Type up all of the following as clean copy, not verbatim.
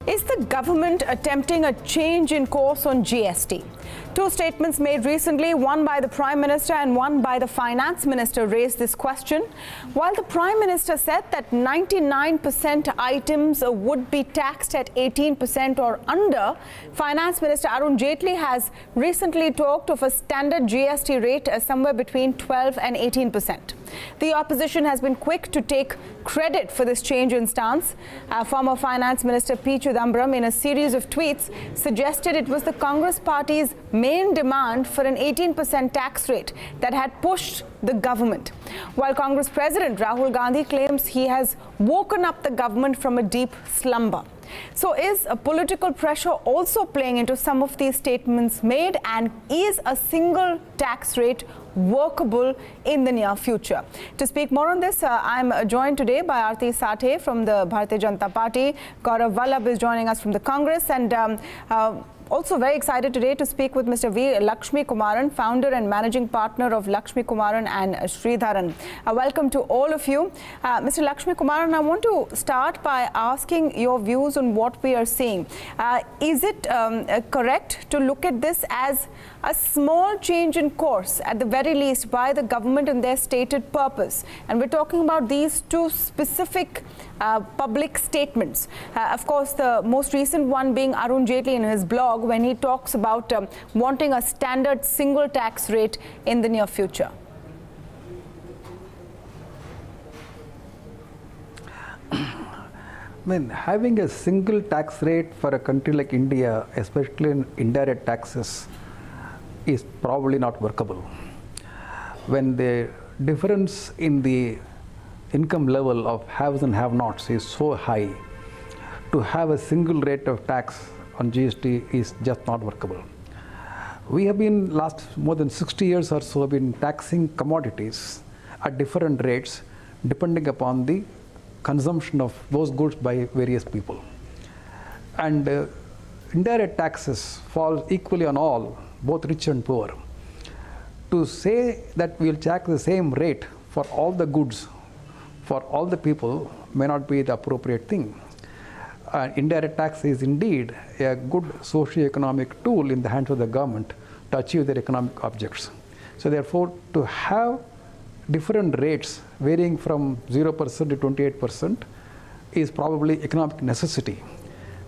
Is the government attempting a change in course on GST? Two statements made recently, one by the Prime Minister and one by the Finance Minister, raised this question. While the Prime Minister said that 99% items would be taxed at 18% or under, Finance Minister Arun Jaitley has recently talked of a standard GST rate somewhere between 12 and 18%. The opposition has been quick to take credit for this change in stance. Former Finance Minister P. Chidambaram, in a series of tweets, suggested it was the Congress party's main demand for an 18% tax rate that had pushed the government, while Congress President Rahul Gandhi claims he has woken up the government from a deep slumber. So is a political pressure also playing into some of these statements made, and is a single tax rate workable in the near future? To speak more on this, I'm joined today by Aarti Sathe from the Bharatiya Janata Party. Gaurav Vallabh is joining us from the Congress, and also very excited today to speak with Mr. V. Lakshmi Kumaran, founder and managing partner of Lakshmi Kumaran and Sridharan. Welcome to all of you. Mr. Lakshmi Kumaran, I want to start by asking your views on what we are seeing. Is it correct to look at this as a small change in course, at the very least, by the government and their stated purpose? And we're talking about these two specific public statements. Of course, the most recent one being Arun Jaitley in his blog, when he talks about wanting a standard single tax rate in the near future. I mean, having a single tax rate for a country like India, especially in indirect taxes, is probably not workable. When the difference in the income level of haves and have-nots is so high, to have a single rate of tax on GST is just not workable. We have been last more than 60 years or so been taxing commodities at different rates depending upon the consumption of those goods by various people. And indirect taxes fall equally on all, both rich and poor. To say that we will tax the same rate for all the goods for all the people may not be the appropriate thing. Indirect tax is indeed a good socio-economic tool in the hands of the government to achieve their economic objects. So therefore, to have different rates varying from 0% to 28% is probably economic necessity.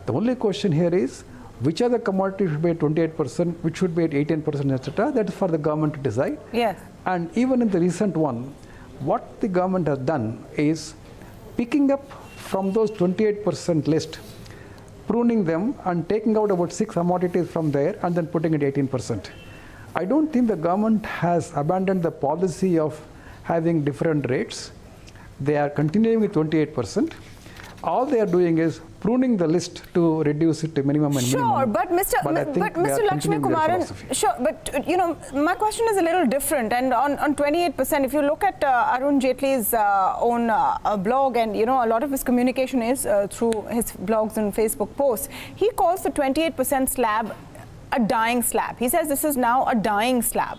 The only question here is, which other commodities should be at 28%, which should be at 18%, etc. That is for the government to decide. Yes. And even in the recent one, what the government has done is picking up from those 28% list, pruning them and taking out about 6 commodities from there and then putting it 18%. I don't think the government has abandoned the policy of having different rates. They are continuing with 28%. All they are doing is pruning the list to reduce it to minimum and minimum. Sure, but Mr. Lakshmi Kumaran, sure, but you know, my question is a little different. And on 28%, if you look at Arun Jaitley's own blog, and you know, a lot of his communication is through his blogs and Facebook posts, he calls the 28% slab a dying slab. He says this is now a dying slab.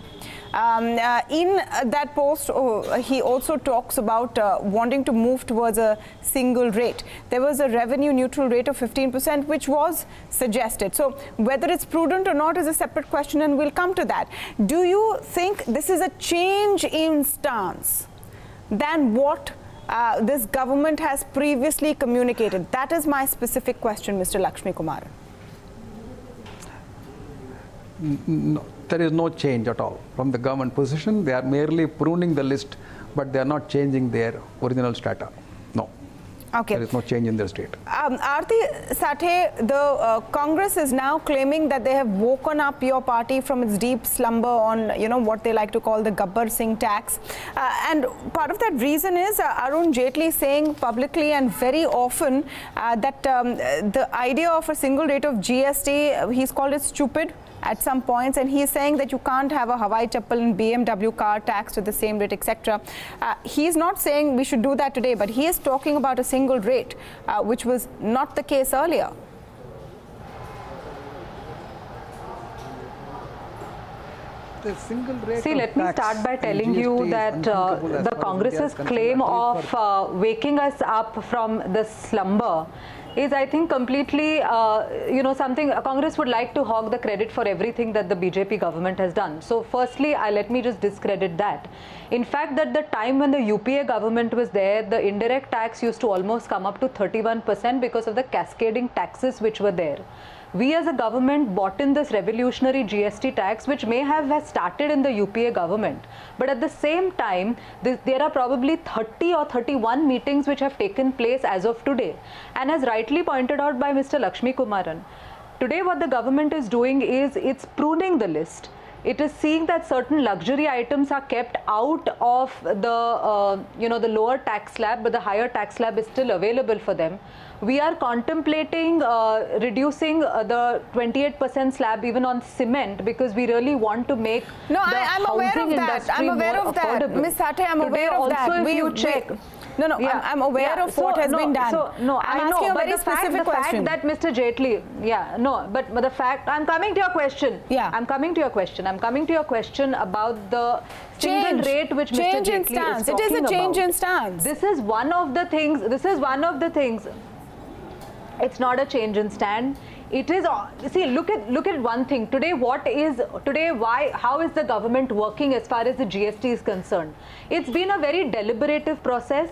In that post, he also talks about wanting to move towards a single rate. There was a revenue neutral rate of 15%, which was suggested. So whether it's prudent or not is a separate question, and we'll come to that. Do you think this is a change in stance than what this government has previously communicated? That is my specific question, Mr. Lakshmi Kumaran. No, there is no change at all from the government position. They are merely pruning the list, but they are not changing their original strata. No. Okay. There is no change in their state. Aarti Sathe, the Congress is now claiming that they have woken up your party from its deep slumber on, you know, what they like to call the Gabbar Singh tax. And part of that reason is Arun Jaitley saying publicly and very often that the idea of a single rate of GST, he's called it stupid at some points, and he is saying that you can't have a Hawaii chappal and BMW car taxed at the same rate, etc. He is not saying we should do that today, but he is talking about a single rate, which was not the case earlier. The single rate See, let me start by telling you that the Congress's claim of waking us up from the slumber is, I think, completely, something Congress would like to hog the credit for everything that the BJP government has done. So firstly, let me just discredit that. In fact, at the time when the UPA government was there, the indirect tax used to almost come up to 31% because of the cascading taxes which were there. We as a government bought in this revolutionary GST tax, which may have started in the UPA government. But at the same time, there are probably 30 or 31 meetings which have taken place as of today. And as rightly pointed out by Mr. Lakshmi Kumaran, today what the government is doing is it's pruning the list. It is seeing that certain luxury items are kept out of the, the lower tax slab, but the higher tax slab is still available for them. We are contemplating reducing the 28% slab even on cement, because we really want to make I'm aware of that. I'm aware of that. Ms. Sathe, I'm aware of that. Also, if you check. I'm aware of what has been done. I'm asking a very specific question. The fact that Mr. Jaitley, but the fact, I'm coming to your question. I'm coming to your question about the single rate which Mr. Jaitley is talking about. It is a change in stance. This is one of the things. It's not a change in stand. It is, see, look at one thing. How is the government working as far as the GST is concerned? It's been a very deliberative process.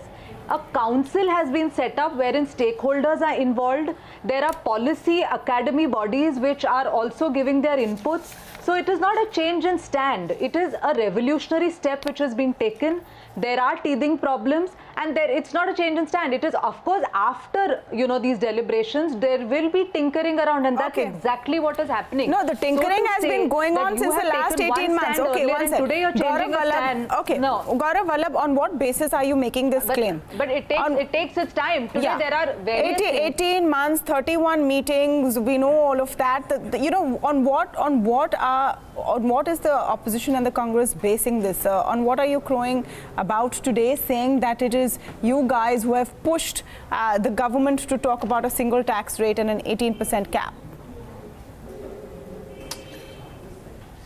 A council has been set up wherein stakeholders are involved. There are policy academy bodies which are also giving their inputs. So it is not a change in stand. It is a revolutionary step which has been taken. There are teething problems, and it's not a change in stand. It is, of course, after these deliberations, there will be tinkering around, and that's exactly what is happening. No, the tinkering has been going on since the last 18 months. Okay, one second. Today you're changing a stand. Okay, no. Gaurav Vallabh, on what basis are you making this claim? But it takes its time. Today there are various 18 months, 31 meetings. We know all of that. On what is the opposition and the Congress basing this? On what are you crowing about today, saying that it is you guys who have pushed the government to talk about a single tax rate and an 18% cap?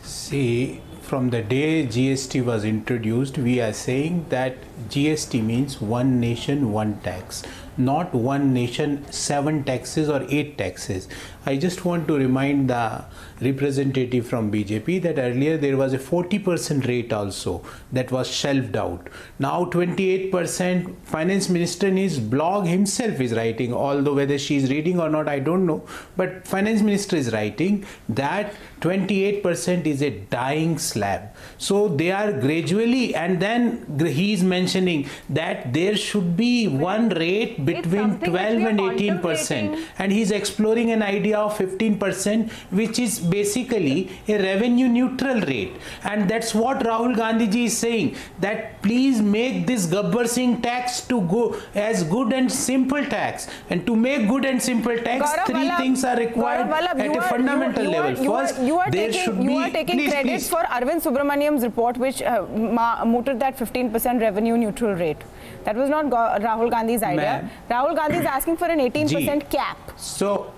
See, from the day GST was introduced, we are saying that GST means one nation, one tax, not one nation, 7 taxes or 8 taxes. I just want to remind the representative from BJP that earlier there was a 40% rate also that was shelved out. Now 28%, Finance Minister in his blog himself is writing, although whether she is reading or not, I don't know. But Finance Minister is writing that 28% is a dying slab. So they are gradually, and then he is mentioning that there should be one rate between 12 and 18%. And he is exploring an idea of 15%, which is basically a revenue neutral rate. And that's what Rahul Gandhi ji is saying, that please make this Gabbar Singh tax to go as good and simple tax. And to make good and simple tax, three things are required at a fundamental level. First, there should be... You are taking credit for Arvind Subramaniam's report, which mooted that 15% revenue neutral rate. That was not Rahul Gandhi's idea. Rahul Gandhi is asking for an 18% cap,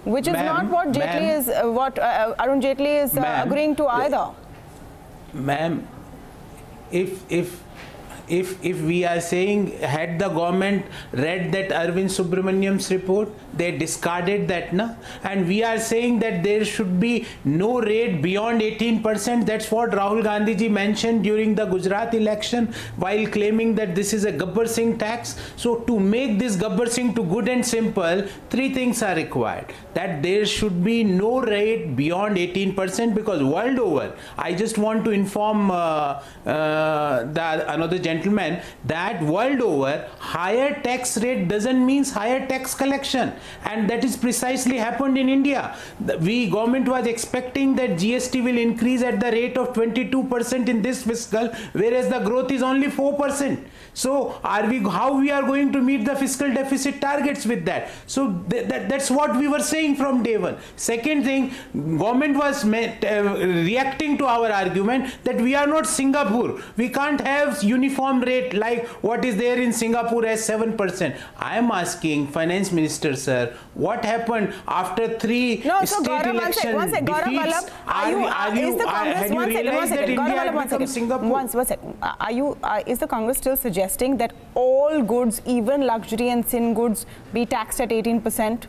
which is not what Jaitley is, Arun Jaitley is agreeing to either. Ma'am, if we are saying, had the government read that Arvind Subramaniam's report, they discarded that, na? And we are saying that there should be no rate beyond 18%. That's what Rahul Gandhi ji mentioned during the Gujarat election while claiming that this is a Gabbar Singh tax. So to make this Gabbar Singh to good and simple, 3 things are required. That there should be no rate beyond 18%, because world over, I just want to inform another gentleman that world over, higher tax rate doesn't mean higher tax collection, and that is precisely happened in India. The government was expecting that GST will increase at the rate of 22% in this fiscal, whereas the growth is only 4%. So how we are going to meet the fiscal deficit targets with that? So that's what we were saying from day one. Second thing, government was reacting to our argument that we are not Singapore. We can't have uniform uniform rate like what is there in Singapore as 7%. I am asking Finance Minister, sir, what happened after 3 state election defeats? Have you realized that India had become Singapore? One second. Is the Congress still suggesting that all goods, even luxury and sin goods, be taxed at 18%?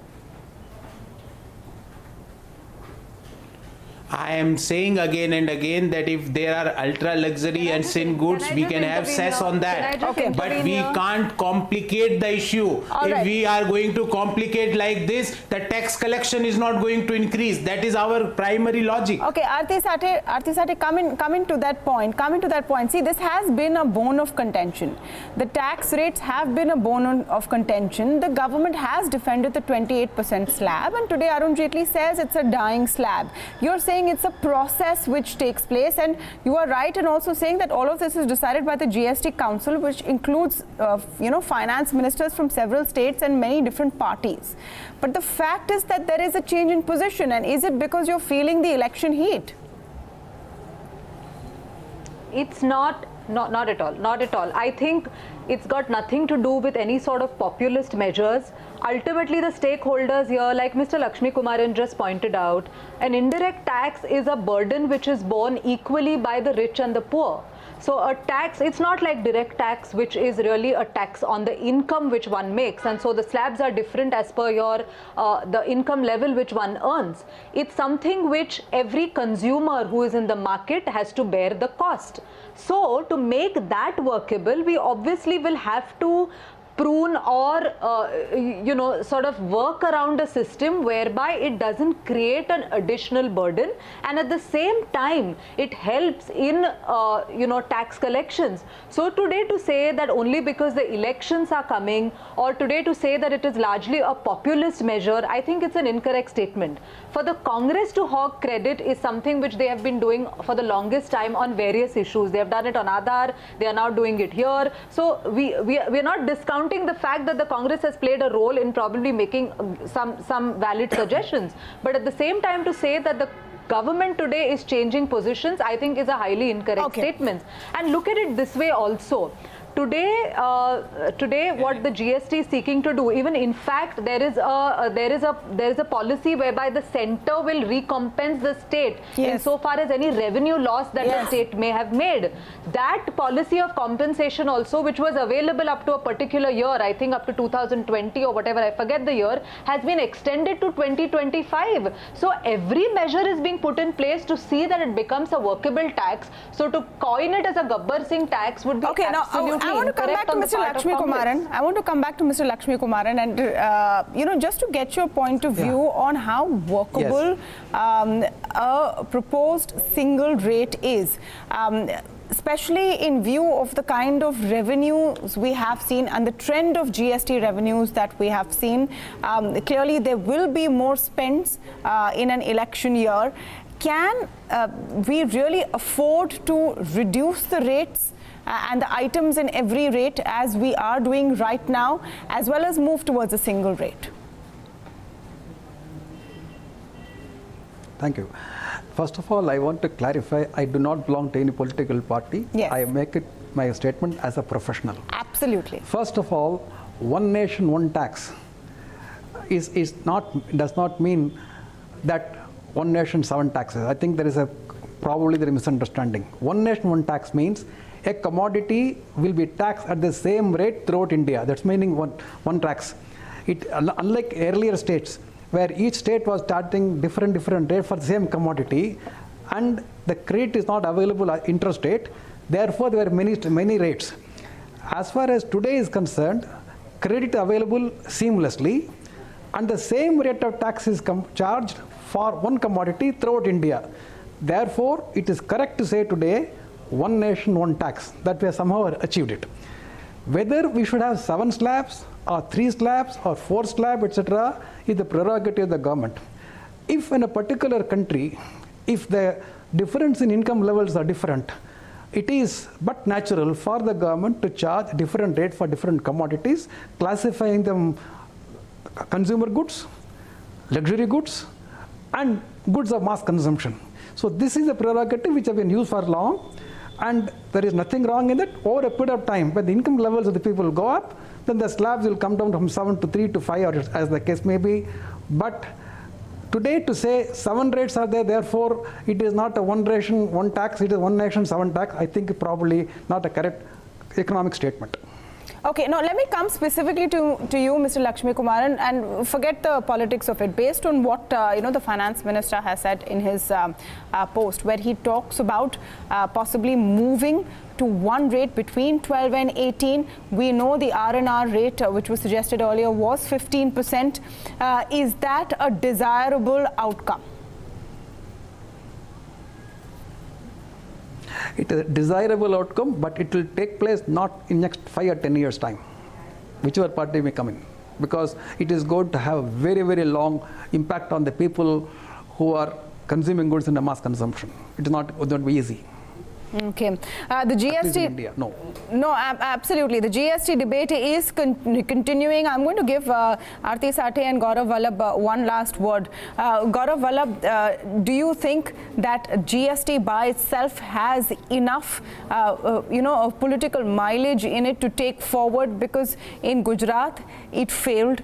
I am saying again and again that if there are ultra luxury and sin goods, we can have cess on that. Okay. But we can't complicate the issue. If we are going to complicate like this, the tax collection is not going to increase. That is our primary logic. Okay, Aarti Sathe, coming to that point. See, this has been a bone of contention. The tax rates have been a bone of contention. The government has defended the 28% slab, and today Arun Jaitley says it's a dying slab. You're saying it's a process which takes place, and you are right in also saying that all of this is decided by the GST Council, which includes finance ministers from several states and many different parties. But the fact is that there is a change in position, and is it because you're feeling the election heat? It's not at all. I think it's got nothing to do with any sort of populist measures. Ultimately, the stakeholders here, like Mr. Lakshmi Kumaran just pointed out, an indirect tax is a burden which is borne equally by the rich and the poor. So a tax, it's not like direct tax, which is really a tax on the income which one makes. And so the slabs are different as per your the income level which one earns. It's something which every consumer who is in the market has to bear the cost. So to make that workable, we obviously will have to prune or sort of work around a system whereby it doesn't create an additional burden, and at the same time it helps in tax collections. So today to say that only because the elections are coming, or today to say that it is largely a populist measure, I think it's an incorrect statement. For the Congress to hog credit is something which they have been doing for the longest time on various issues. They have done it on Aadhaar, they are now doing it here. So we are not discounting the fact that the Congress has played a role in probably making some valid suggestions, but at the same time to say that the government today is changing positions, I think is a highly incorrect statement. And look at it this way also. Today, what the GST is seeking to do, even in fact, there is a policy whereby the center will recompense the state insofar as any revenue loss that the state may have made. That policy of compensation also, which was available up to a particular year, I think up to 2020 or whatever, I forget the year, has been extended to 2025. So every measure is being put in place to see that it becomes a workable tax. So to coin it as a Gabbar Singh tax would be absolutely I want to come back to Mr. Lakshmi Kumaran. And just to get your point of view on how workable a proposed single rate is, especially in view of the kind of revenues we have seen and the trend of GST revenues that we have seen. Clearly there will be more spends in an election year. Can we really afford to reduce the rates and the items in every rate as we are doing right now, as well as move towards a single rate? Thank you. First of all, I want to clarify, I do not belong to any political party. I make it my statement as a professional. Absolutely. First of all, one nation, one tax does not mean that one nation, seven taxes. I think there is probably a misunderstanding. One nation, one tax means a commodity will be taxed at the same rate throughout India. That's meaning one tax. Unlike earlier states, where each state was starting different rate for the same commodity, and the credit is not available interstate, therefore there were many rates. As far as today is concerned, credit available seamlessly, and the same rate of tax is charged for one commodity throughout India. Therefore, it is correct to say today, one nation, one tax, that we have somehow achieved it. Whether we should have 7 slabs or 3 slabs or 4 slabs, etc., is the prerogative of the government. If in a particular country, if the difference in income levels are different, it is but natural for the government to charge different rate for different commodities, classifying them consumer goods, luxury goods, and goods of mass consumption. So this is a prerogative which have been used for long. And there is nothing wrong in that. Over a period of time, when the income levels of the people go up, then the slabs will come down from 7 to 3 to 5, or as the case may be. But today to say 7 rates are there, therefore it is not a one nation, one tax, it is one nation, 7 tax, I think probably not a correct economic statement. Okay, now let me come specifically to you, Mr. Lakshmi Kumaran, and forget the politics of it. Based on what the finance minister has said in his post, where he talks about possibly moving to one rate between 12 and 18. We know the R&R rate, which was suggested earlier, was 15%. Is that a desirable outcome? It is a desirable outcome, but it will take place not in next 5 or 10 years' time, whichever party may come in, because it is going to have very, very long impact on the people who are consuming goods in a mass consumption. It is not going to be easy. Okay, the GST. In India, no. No, absolutely. The GST debate is continuing. I'm going to give Aarti Sathe and Gaurav Vallabh one last word. Gaurav Vallabh, do you think that GST by itself has enough, of political mileage in it to take forward? Because in Gujarat, it failed.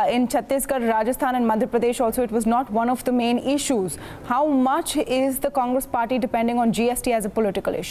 In Chhattisgarh, Rajasthan and Madhya Pradesh also, it was not one of the main issues. How much is the Congress party depending on GST as a political issue?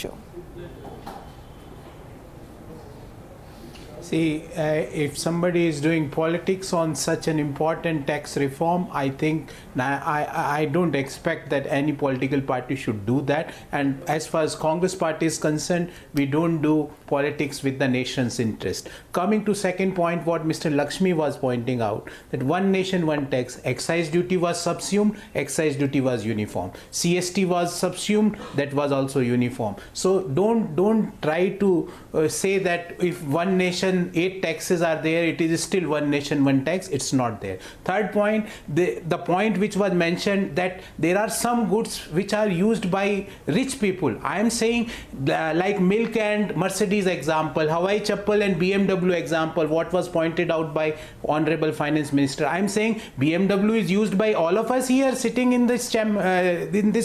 See, if somebody is doing politics on such an important tax reform, I think I don't expect that any political party should do that. And as far as Congress party is concerned, we don't do politics with the nation's interest. Coming to second point, what Mr. Lakshmi was pointing out, that one nation, one tax, excise duty was subsumed, excise duty was uniform. CST was subsumed, that was also uniform. So don't try to say that if one nation, 8 taxes are there, it is still one nation, one tax. It's not there. Third point, the point which was mentioned, that there are some goods which are used by rich people. I am saying like milk and Mercedes example, Hawaii chappal and BMW example, what was pointed out by Honorable Finance Minister. I am saying BMW is used by all of us here sitting in this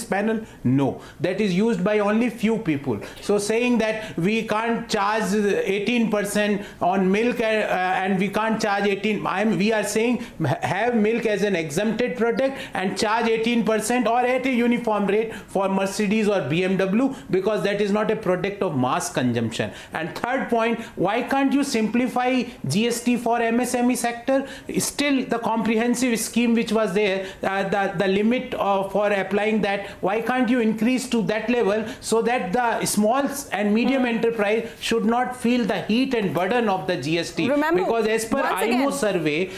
panel. No, that is used by only few people. So saying that we can't charge 18% on milk and we can't charge 18%, we are saying have milk as an exempted product and charge 18% or at a uniform rate for Mercedes or BMW, because that is not a product of mass consumption. And third point, why can't you simplify GST for MSME sector? Still the comprehensive scheme which was there, the limit for applying that, why can't you increase to that level so that the small and medium enterprise should not feel the heat and burden of the GST? Remember, because as per IMO survey,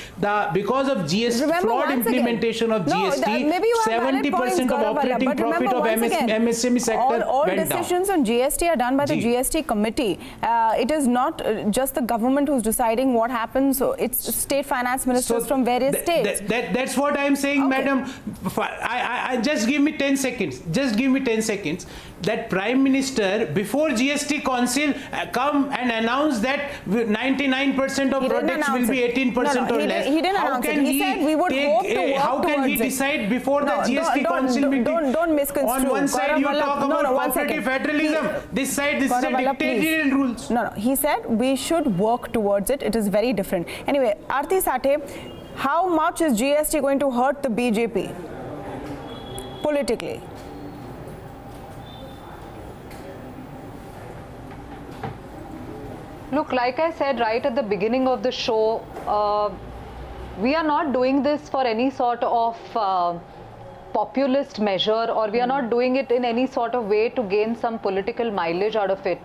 because of GST fraud implementation of GST, 70% of operating profit of MSME sector all went decisions down. on GST are done by the GST committee. It is not just the government who's deciding what happens. So it's state finance ministers from various states. That's what I am saying, madam. I just give me 10 seconds. Just give me 10 seconds. That Prime Minister before GST Council come and announce that 99% of products will be 18% or less. He didn't announce it. He said we would hope to work how can he decide before the GST Council meeting? Don't misconstrue. On one side you talk about cooperative federalism. This side this is a dictatorial rules. No, he said we should work towards it. It is very different. Anyway, Aarti Sathe, how much is GST going to hurt the BJP politically? Look, like I said right at the beginning of the show, we are not doing this for any sort of populist measure, or we are not doing it in any sort of way to gain some political mileage out of it.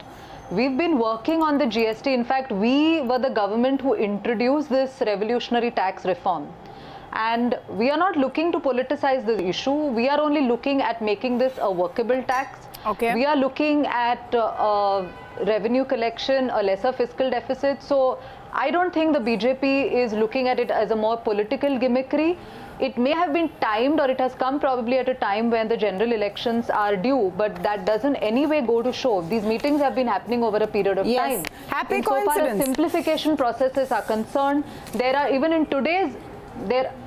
We've been working on the GST. In fact, we were the government who introduced this revolutionary tax reform. And we are not looking to politicize the issue. We are only looking at making this a workable tax. Okay. We are looking at revenue collection, a lesser fiscal deficit. So I don't think the BJP is looking at it as a more political gimmickry. It may have been timed, or it has come probably at a time when the general elections are due, but that doesn't anyway go to show. These meetings have been happening over a period of time. Happy coincidence. So far as simplification processes are concerned, there are, even in today's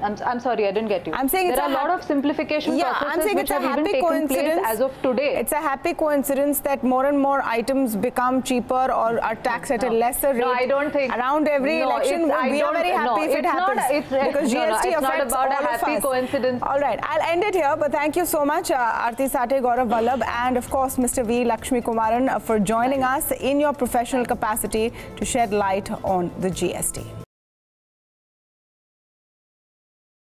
I'm sorry, I didn't get you. I'm saying there are a lot of simplification processes which have even taken place as of today. It's a happy coincidence that more and more items become cheaper or are taxed at a lesser rate. No, I don't think. Around every election, we are very happy if it happens. Because GST affects all of us. It's not about a happy coincidence. All right, I'll end it here, but thank you so much, Aarti Sathe, Gaurav Vallabh, and of course, Mr. V. Lakshmi Kumaran for joining us in your professional capacity to shed light on the GST.